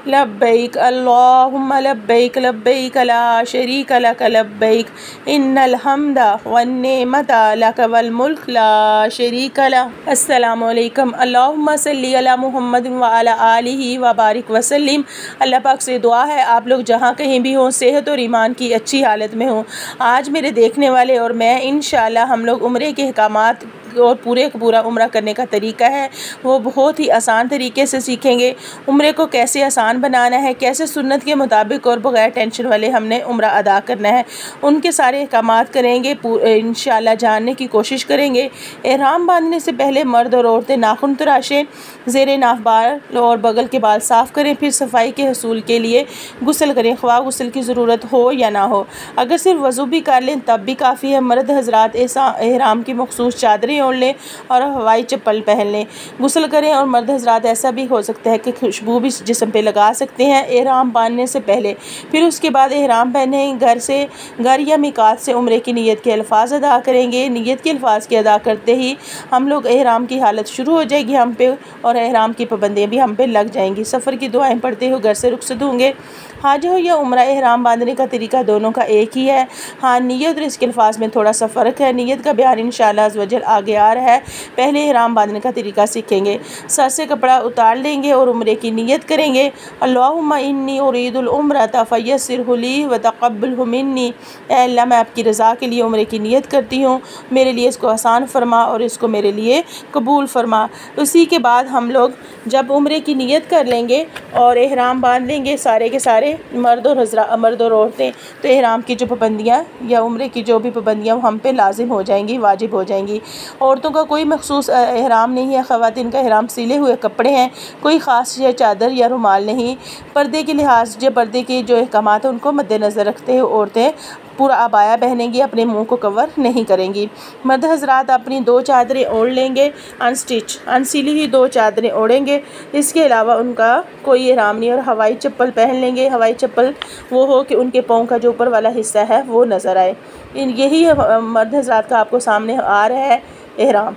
लब्बैक अल्लाहुम्मा लब्बैक लब्बैक ला शरीक लक लब्बैक इन्नल हम्दा वन्नेमता लक वल मुल्क ला शरीक लक। अस्सलामु अलैकुम। अल्लाहुम्मा सल्ली अला मुहम्मद व अला आलिहि व बारिक वसल्लिम। अल्लाह पाक से दुआ है आप लोग जहाँ कहीं भी हों, सेहत और ईमान की अच्छी हालत में हों। आज मेरे देखने वाले और मैं इंशाअल्लाह हम लोग उम्रे के अहकामात और पूरे का पूरा उम्रा करने का तरीका है वो बहुत ही आसान तरीके से सीखेंगे। उम्रे को कैसे आसान बनाना है, कैसे सुन्नत के मुताबिक और बग़ैर टेंशन वाले हमने उम्रा अदा करना है, उनके सारे अहकामात करेंगे, इंशाअल्लाह जानने की कोशिश करेंगे। एहराम बांधने से पहले मर्द और औरतें नाखून तराशें, ज़ेरे नाफ बाल और बगल के बाल साफ़ करें, फिर सफाई के हसूल के लिए गुस्ल करें, ख्वाह गुस्ल की ज़रूरत हो या ना हो। अगर सिर्फ वज़ू भी कर लें तब भी काफ़ी है। मर्द हज़रात एहराम की मखसूस चादरें ओढ़ लें और हवाई चप्पल पहन लें, गुस्ल करें। और मर्द हज़रात ऐसा भी हो सकता है कि खुशबू भी जिस्म पे लगा सकते हैं एहराम बांधने से पहले। फिर उसके बाद एहराम पहने घर या मिकात से उम्रे की नीयत के अल्फाज अदा करेंगे। नीयत के अल्फाज के अदा करते ही हम लोग एहराम की हालत शुरू हो जाएगी हम पे और एहराम की पाबंदियाँ भी हम पे लग जाएंगी। सफ़र की दुआएं पढ़ते हो घर से रुखसत होंगे। हाज हो या उम्रा, एहराम बांधने का तरीका दोनों का एक ही है। हाँ, नीयत और इसके अल्फाज में थोड़ा सा फ़र्क है। नीयत का बयान इंशाअल्लाह अज़्ज़ वजल आगे आ रहा है। पहले एहराम बांधने का तरीका सीखेंगे। सर से कपड़ा उतार लेंगे और उम्रे की नीयत करेंगे। अल्लाहुम्मा इन्नी उरीदुल उम्रता फयस्सिरहु ली व तक़ब्बलहु मिन्नी। ऐ अल्लाह, मैं आपकी रज़ा के लिए उम्रे की नीयत करती हूँ, मेरे लिए इसको आसान फरमा और इसको मेरे लिए कबूल फरमा। उसी के बाद हम लोग जब उम्रे की नीयत कर लेंगे और एहराम बांध लेंगे सारे के सारे मर्द और औरतें, तो एहराम की जो पाबंदियाँ या उम्रे की जो भी पाबंदियाँ हम पे लाजिम हो जाएंगी, वाजिब हो जाएंगी। औरतों का कोई मखसूस एहराम नहीं है। ख़वातीन का एहराम सिले हुए कपड़े हैं, कोई ख़ास या चादर या रुमाल नहीं। पर्दे के लिहाज जो पर्दे के जो अहकामात हैं उनको मद्देनज़र रखते हुए औरतें पूरा अबाया पहनेंगी, अपने मुंह को कवर नहीं करेंगी। मर्द हज़रात अपनी 2 चादरें ओढ़ लेंगे, अनसिली ही 2 चादरें ओढ़ेंगे। इसके अलावा उनका कोई एहराम नहीं और हवाई चप्पल पहन लेंगे। हवाई चप्पल वो हो कि उनके पाँव का जो ऊपर वाला हिस्सा है वो नज़र आए। यही मर्द हज़रात का आपको सामने आ रहा है एहराम।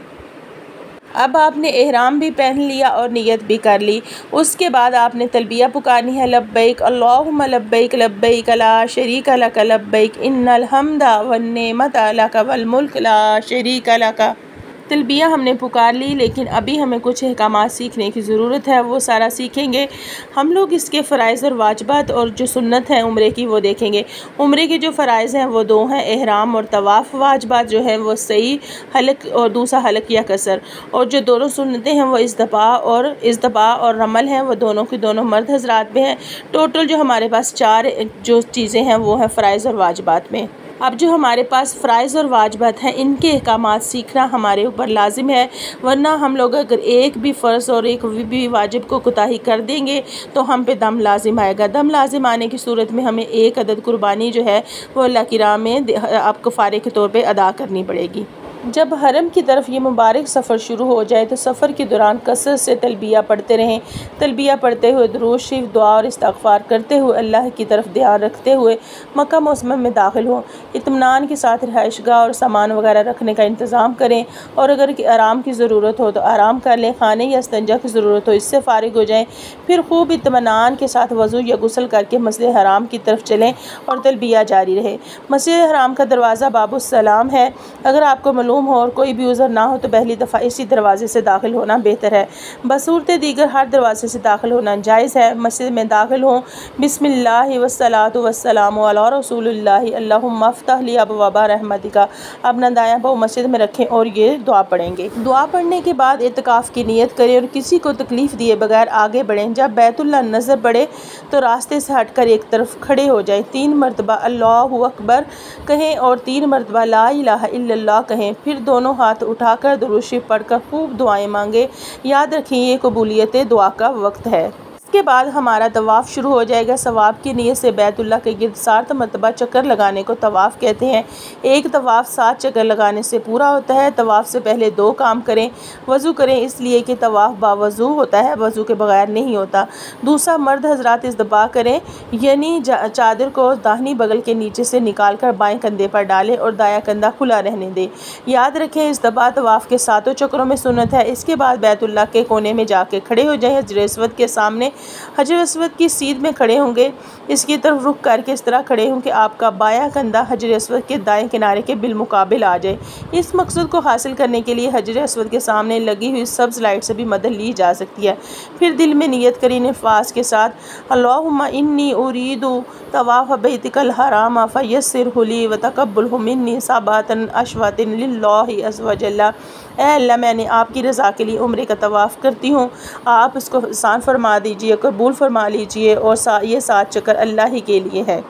अब आपने एहराम भी पहन लिया और नियत भी कर ली। उसके बाद आपने तलबिया पुकारनी है, लब्बैक अल्लाहुम्मा लब्बैक लब्बैक ला शरीक लक लब्बैक इन्नल हम्दा वन्नेमता लक वल मुल्क ला शरीक लक। तलबिया हमने पुकार ली, लेकिन अभी हमें कुछ अहकामात सीखने की ज़रूरत है, वो सारा सीखेंगे हम लोग। इसके फ़राइज़ और वाजिबात और जो सुन्नत है उम्रे की वो देखेंगे। उम्रे के जो फ़राइज़ हैं वो 2 हैं, एहराम और तवाफ़। वाजिबात जो है वो सही हलक और दूसरा हलक या कसर। और जो दोनों सुन्नतें हैं वो इज़्दबा और रमल हैं, वो दोनों की दोनों मर्द हज़रात में हैं। टोटल जो हमारे पास 4 जो चीज़ें हैं वो हैं फ़राइज़ और वाजिबात में। अब जो हमारे पास फ़राइज़ और वाजिबात हैं इनके अहकामात सीखना हमारे ऊपर लाजिम है, वरना हम लोग अगर एक भी फ़र्ज़ और एक भी वाजिब को कोताही कर देंगे तो हम पे दम लाजिम आएगा। दम लाजिम आने की सूरत में हमें 1 अदद कुर्बानी जो है वो अल्लाह की राह में आप कफ़ारे के तौर पे अदा करनी पड़ेगी। जब हरम की तरफ ये मुबारक सफ़र शुरू हो जाए तो सफ़र के दौरान कसरत से तलबिया पढ़ते रहें। तलबिया पढ़ते हुए दुरूद शरीफ, दुआ और इस्तिग़फ़ार करते हुए अल्लाह की तरफ ध्यान रखते हुए मक्का मुअज़्ज़म में दाखिल हों। इत्मीनान के साथ रिहाइशगाह और सामान वगैरह रखने का इंतज़ाम करें और अगर आराम की ज़रूरत हो तो आराम कर लें। खाने या इस्तंजा की ज़रूरत हो इससे फ़ारिग हो जाएँ। फिर खूब इत्मीनान के साथ वज़ू या गुस्ल करके मस्जिद हराम की तरफ चलें और तलबिया जारी रहे। मस्जिद हराम का दरवाज़ा बाबुस्सलाम है। अगर आपको मालूम हो और कोई भी उज़र ना हो तो पहली दफ़ा इसी दरवाज़े से दाखिल होना बेहतर है। बसूरत दीगर हर दरवाज़े से दाखिल होना जायज़ है। मस्जिद में दाखिल हों, बिस्मिल्लाहि वस्सलातु वस्सलामु अला रसूलिल्लाहि अल्लाहुम्मा अफ़्तह ली अबवाबा रहमतिका। अपना दायां पाँव मस्जिद में रखें और ये दुआ पढ़ेंगे। दुआ पढ़ने के बाद इत्तिकाफ़ की नियत करें और किसी को तकलीफ़ दिए बगैर आगे बढ़ें। जब बैतुल्लाह नज़र पड़े तो रास्ते से हटकर एक तरफ खड़े हो जाएं। 3 मरतबा अल्लाहु अकबर कहें और 3 मरतबा ला इलाहा इल्लल्लाह कहें। फिर दोनों हाथ उठाकर दुरूद शरीफ पढ़कर खूब दुआएं मांगे। याद रखिए ये कबूलियत दुआ का वक्त है। इसके बाद हमारा तवाफ़ शुरू हो जाएगा। सवाब की नीयत से बैतुल्लाह के गिर्द 7 मरतबा चक्कर लगाने को तवाफ़ कहते हैं। एक तवाफ़ 7 चक्कर लगाने से पूरा होता है। तवाफ़ से पहले 2 काम करें। वज़ू करें इसलिए कि तवाफ़ बावज़ू होता है, वज़ू के बगैर नहीं होता। दूसरा, मर्द हज़रात इज़्दबा करें, यानी चादर को दाहिनी बगल के नीचे से निकाल कर बाएँ कंधे पर डालें और दायां कंधा खुला रहने दें। याद रखें इज़्दबा तवाफ़ के 7 चक्रों में सुन्नत है। इसके बाद बैतुल्लाह के कोने में जाके खड़े हो जाएं। हजर अस्वद के सामने हजर अस्वद की सीध में खड़े होंगे, इसकी तरफ रुख करके इस तरह खड़े हों कि आपका बायां कंधा हजर अस्वद के दाएं किनारे के बिलमुकाबिल आ जाए। इस मकसद को हासिल करने के लिए हजर अस्वद के सामने लगी हुई सब्ज़ लाइट से भी मदद ली जा सकती है। फिर दिल में नियत करें नफास के साथ, अल्लाहुम्मा इन्नी उरीदु तवाफ़ बैतिकल हराम फयस्सिरहु ली व तक़ब्बलहु मिन्नी सबातन अशवातिन लिल्लाहि अज़्ज़ व जल्ला। ऐ अल्लाह, मैंने आपकी रज़ा के लिए उम्रे का तवाफ़ करती हूँ, आप इसको आसान फरमा दीजिए, कबूल फरमा लीजिए और ये 7 चक्कर अल्लाह ही के लिए है।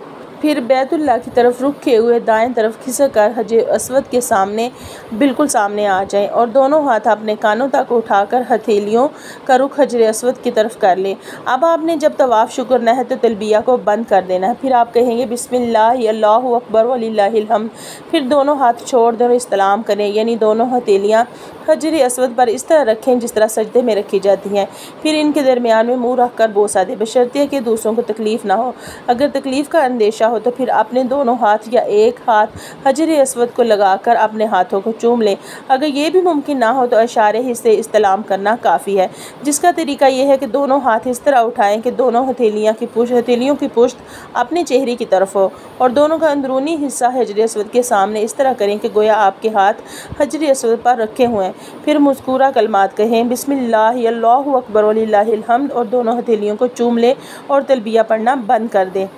फिर बैतुल्लाह की तरफ रुख किए हुए दाएं तरफ खिसक कर हजर अस्वद के सामने बिल्कुल सामने आ जाएं और दोनों हाथ अपने कानों तक उठाकर हथेलियों का रुख हजर अस्वद की तरफ कर लें। अब आपने जब तवाफ़ शुरू करना है तो तलबिया को बंद कर देना है। फिर आप कहेंगे बिस्मिल्लाह अल्लाहु अकबर वलिल्लाहिल हम्द। फिर दोनों हाथ छोड़ दें और इस्लाम करें, यानी दोनों हथेलियाँ हजर अस्वद पर इस तरह रखें जिस तरह सजदे में रखी जाती हैं। फिर इनके दरमियान में मुँह रख कर बोसा दें, बशर्ते कि दूसरों को तकलीफ़ ना हो। अगर तकलीफ़ का अंदेशा हो तो फिर अपने दोनों हाथ या एक हाथ हजर अस्वद को लगाकर अपने हाथों को चूम लें। अगर ये भी मुमकिन ना हो तो इशारे ही से इस्लाम करना काफ़ी है, जिसका तरीका यह है कि दोनों हाथ इस तरह उठाएं कि दोनों हथेलियों की पुश्त अपने चेहरे की तरफ हो और दोनों का अंदरूनी हिस्सा हजर अस्वद के सामने इस तरह करें कि गोया आपके हाथ हजर अस्वद पर रखे हुए हैं। फिर मुस्कुरा कलमात कहें बिस्मिल्लाह अल्लाहु अकबर वलिल्लाहिल हम्द और दोनों हथेलियों को चूम लें और तलबिया पढ़ना बंद कर दें।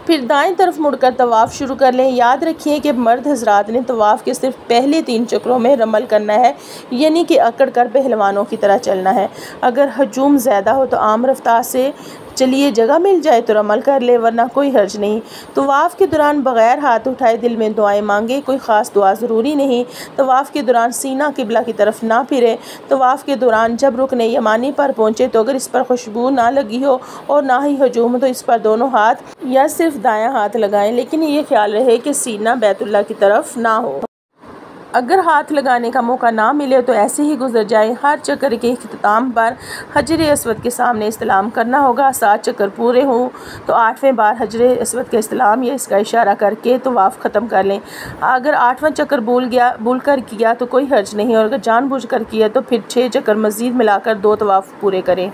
फिर दाएं तरफ मुड़कर तवाफ़ शुरू कर लें। याद रखिए कि मर्द हजरात ने तवाफ़ के सिर्फ पहले 3 चक्रों में रमल करना है, यानी कि अकड़ कर पहलवानों की तरह चलना है। अगर हजूम ज़्यादा हो तो आम रफ्तार से चलिए, जगह मिल जाए तो रमल कर ले, वरना कोई हर्ज नहीं। तवाफ़ के दौरान बग़ैर हाथ उठाए दिल में दुआएं मांगे, कोई ख़ास दुआ ज़रूरी नहीं। तवाफ़ के दौरान सीना किबला की तरफ ना फिरे। तवाफ़ के दौरान जब रुकने यमानी पर पहुँचे तो अगर इस पर खुशबू ना लगी हो और ना ही हजूम तो इस पर दोनों हाथ या सिर्फ दायां हाथ लगाएं, लेकिन ये ख्याल रहे कि सीना बैतुल्लाह की तरफ ना हो। अगर हाथ लगाने का मौका ना मिले तो ऐसे ही गुजर जाए। हर चक्कर के इख्तिताम पर हजर अस्वद के सामने इस्लाम करना होगा। 7 चक्कर पूरे हों तो 8वें बार हजर अस्वद का इस्लाम या इसका इशारा करके तवाफ़ ख़त्म कर लें। अगर 8वां चक्कर भूल कर किया तो कोई हर्ज नहीं, और अगर जानबूझ कर किया तो फिर 6 चक्कर मज़ीद मिलाकर 2 तवाफ़ पूरे करें।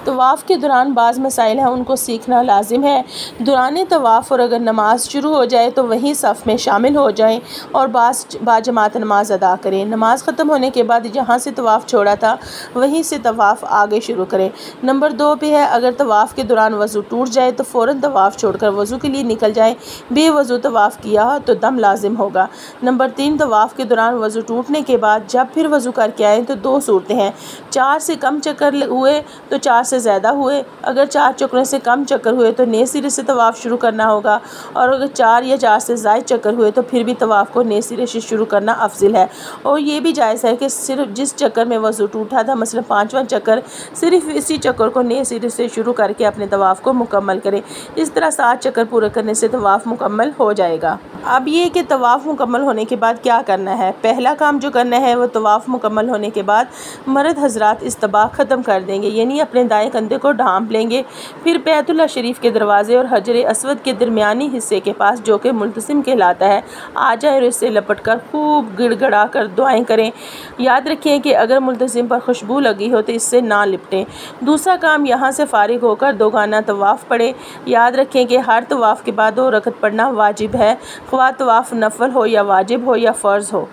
तवाफ़ के दौरान बाज़ मसाइल हैं, उनको सीखना लाजिम है। दौरान तवाफ़ और अगर नमाज शुरू हो जाए तो वहीं सफ़ में शामिल हो जाएं और बाजमात नमाज अदा करें। नमाज ख़त्म होने के बाद जहाँ से तवाफ़ छोड़ा था वहीं से तवाफ़ आगे शुरू करें। नंबर 2 पे है, अगर तवाफ़ के दौरान वज़ू टूट जाए तो फ़ौरन तवाफ़ छोड़कर वज़ू के लिए निकल जाएँ। बेवज़ू तवाफ़ किया तो दम लाजिम होगा। नंबर 3, तवाफ़ के दौरान वज़ू टूटने के बाद जब फिर वज़ू करके आएँ तो 2 सूरतें हैं। 4 से कम चक्कर हुए तो 4 से ज़्यादा हुए। अगर 4 चक्रों से कम चक्कर हुए तो नए सिरे से तवाफ़ शुरू करना होगा, और अगर 4 या 4 से ज़ायद चक्कर हुए तो फिर भी तवाफ़ को नए सिरे से शुरू करना अफजल है। और ये भी जायज़ है कि सिर्फ जिस चक्कर में वज़ू टूटा था, मसलन 5वां चक्कर, सिर्फ इसी चक्कर को नए सिरे से शुरू करके अपने तवाफ़ को मुकम्मल करें। इस तरह 7 चक्कर पूरे करने से तवाफ़ मुकम्मल हो जाएगा। अब ये कि तवाफ़ मुकम्मल होने के बाद क्या करना है। पहला काम जो करना है वो तवाफ़ मुकम्मल होने के बाद मर्द हजरात इस्तबाक ख़त्म कर देंगे, यानी अपने दाएं कंधे को ढांप लेंगे। फिर बैतुल्लाह शरीफ के दरवाजे और हजर अस्वद के दरमियानी हिस्से के पास, जो कि मुल्तसिम कहलाता है, आ जाए और इससे लपट कर खूब गिड़गड़ा कर दुआएं करें। याद रखें कि अगर मुल्तसिम पर खुशबू लगी हो तो इससे ना लिपटें। दूसरा काम, यहाँ से फारिग होकर 2 गाना तवाफ़ पढ़ें। याद रखें कि हर तवाफ़ के बाद 2 रकत पढ़ना वाजिब है, ख्वाह तवाफ़ नफल हो या वाजिब हो या फ़र्ज़ हो।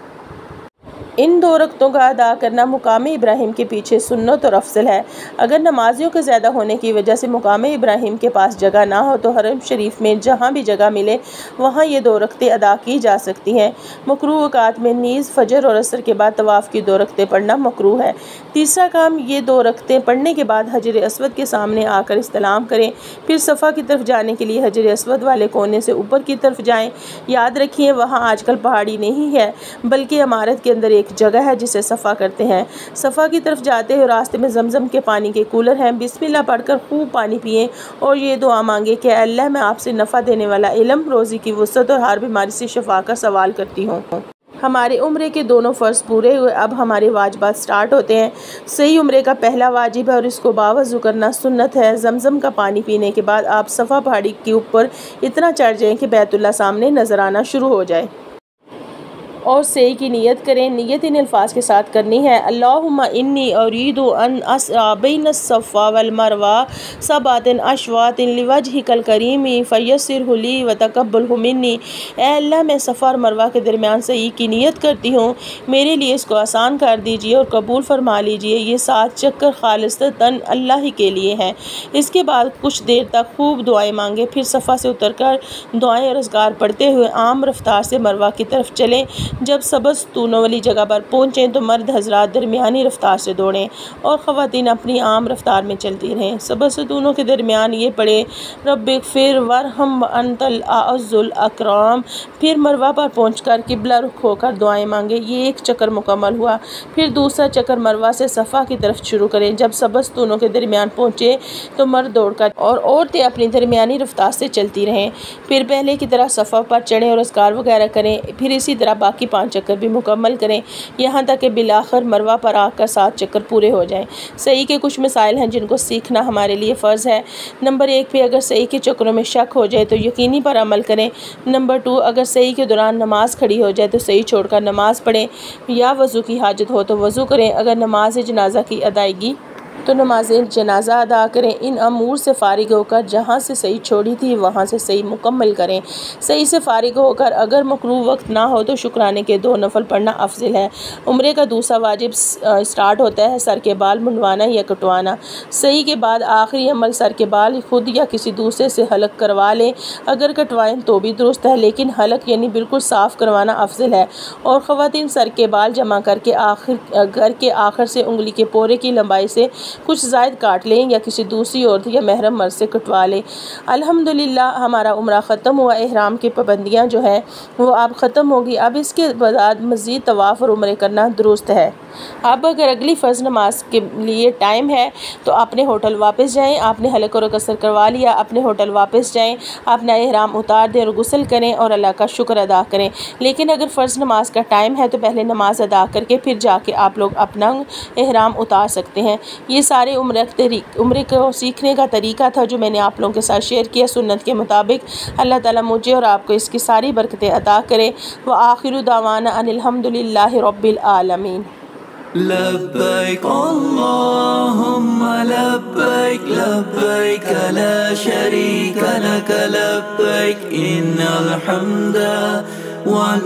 इन 2 रकतों का अदा करना मुकाम इब्राहिम के पीछे सुन्नत और अफजल है। अगर नमाजियों के ज़्यादा होने की वजह से मुकाम इब्राहिम के पास जगह ना हो तो हरम शरीफ में जहाँ भी जगह मिले वहाँ ये 2 रकतें अदा की जा सकती हैं। मकरूह औक़ात में नीज़ फजर और असर के बाद तवाफ़ की 2 रकतें पढ़ना मकरूह है। तीसरा काम, ये 2 रकतें पढ़ने के बाद हजर अस्वद के सामने आकर इस्लाम करें। फिर सफ़ा की तरफ जाने के लिए हजर अस्वद वाले कोने से ऊपर की तरफ जाएँ। याद रखिए वहाँ आजकल पहाड़ी नहीं है, बल्कि इमारत के अंदर एक जगह है जिसे सफ़ा करते हैं। सफ़ा की तरफ जाते हुए रास्ते में जमजम के पानी के कूलर हैं। बिस्मिल्लाह पढ़कर खूब पानी पिएं और ये दुआ मांगे कि अल्लाह, मैं आपसे नफ़ा देने वाला इल्म, रोज़ी की वुसअत और हर बीमारी से शफा का सवाल करती हूँ। हमारे उम्रे के दोनों फ़र्ज़ पूरे हुए, अब हमारे वाजिबात स्टार्ट होते हैं। सही उम्रे का पहला वाजिब है और इसको बावज़ू करना सुन्नत है। जमजम का पानी पीने के बाद आप सफ़ा पहाड़ी के ऊपर इतना चढ़ जाएँ कि बैतुल्लाह सामने नज़र आना शुरू हो जाए। और सही की नियत करें। नियत इन अल्फाज के साथ करनी है, अल्लाहुम्मा इन्नी उरीदु अन अस्अ बैन अस्सफ़ा वल मरवा सबअतन अशवातिन लिवजहिकल करीमी फयस्सिरहु ली व तक़ब्बलहु मिन्नी। ए अल्लाह, मैं सफ़ा और मरवा के दरमियान सही की नियत करती हूँ, मेरे लिए इसको आसान कर दीजिए और कबूल फरमा लीजिए। ये 7 चक्कर खालिस्तन अल्लाह ही के लिए हैं। इसके बाद कुछ देर तक खूब दुआएं मांगे, फिर सफ़ा से उतरकर दुआएं और अज़कार पढ़ते हुए आम रफ्तार से मरवा की तरफ चलें। जब सब्ज़ तूनों वाली जगह पर पहुँचें तो मर्द हजरात दरमियानी रफ्तार से दौड़ें और ख़वातीन अपनी आम रफ्तार में चलती रहें। सब्ज़ तूनों के दरमियान ये पढ़े, रब्बिग़फिर वरहम अंतल अअज़्ज़ुल अकराम। फिर मरवा पर पहुँचकर किबला रुख होकर दुआएं मांगे। ये 1 चक्कर मुकम्मल हुआ। फिर दूसरा चक्कर मरवा से सफ़ा की तरफ शुरू करें। जब सब्ज़ तूनों के दरमियान पहुँचे तो मर्द दौड़कर और औरतें अपनी दरमियानी रफ्तार से चलती रहें। फिर पहले की तरह सफ़ा पर चढ़ें और अज़कार वगैरह करें। फिर इसी तरह बाकी 5 चक्कर भी मुकम्मल करें, यहाँ तक कि बिलाखिर मरवा पर आकर 7 चक्कर पूरे हो जाएं। सही के कुछ मिसाइल हैं जिनको सीखना हमारे लिए फ़र्ज़ है। नंबर 1 पे अगर सही के चक्रों में शक हो जाए तो यकीनी पर अमल करें। नंबर 2, अगर सही के दौरान नमाज खड़ी हो जाए तो सही छोड़कर नमाज पढ़ें या वज़ू की हाजत हो तो वज़ू करें। अगर नमाज जनाजा की अदायगी तो नमाज जनाजा अदा करें। इन अमूर से फ़ारिग होकर जहाँ से सही छोड़ी थी वहाँ से सही मुकम्मल करें। सही से फ़ारिग होकर अगर मकरूह वक्त ना हो तो शुक्राने के 2 नफल पढ़ना अफजल है। उम्रे का दूसरा वाजिब स्टार्ट होता है सर के बाल मुंडवाना या कटवाना। सही के बाद आखिरी अमल सर के बाल खुद या किसी दूसरे से हलक करवा लें। अगर कटवाएं तो भी दुरुस्त है, लेकिन हलक यानी बिल्कुल साफ़ करवाना अफजल है। और ख़वातीन सर के बाल जमा करके आखिर से उंगली के पोरे की लंबाई से कुछ ज़ायद काट लें या किसी दूसरी औरत या महरम मर्द से कटवा लें। अल्हम्दुलिल्लाह, हमारा उम्रा ख़त्म हुआ। एहराम की पाबंदियाँ जो है वो अब ख़त्म होगी। अब इसके बाद मज़ीद तवाफ़ और उम्रे करना दुरुस्त है। अब अगर अगली फ़र्ज़ नमाज के लिए टाइम है तो अपने होटल वापस जाएं। आपने हलक और कसर करवा लिया, अपने होटल वापस जाएं, अपना एहराम उतार दें और गुस्ल करें और अल्लाह का शुक्र अदा करें। लेकिन अगर फ़र्ज़ नमाज का टाइम है तो पहले नमाज अदा करके फिर जाके आप लोग अपना एहराम उतार सकते हैं। ये सारे उम्रे को सीखने का तरीका था जो मैंने आप लोगों के साथ शेयर किया सुन्नत के मुताबिक। अल्लाह ताला मुझे और आपको इसकी सारी बरकतें अता करे। व आखिरु दावाना अनिल हम्दुलिल्लाहि रब्बिल आलमीन। लब्बैक अल्लाहुम्मा लब्बैक लब्बैक ला शरीका लक लब्बैक इन्नल हम्दा वन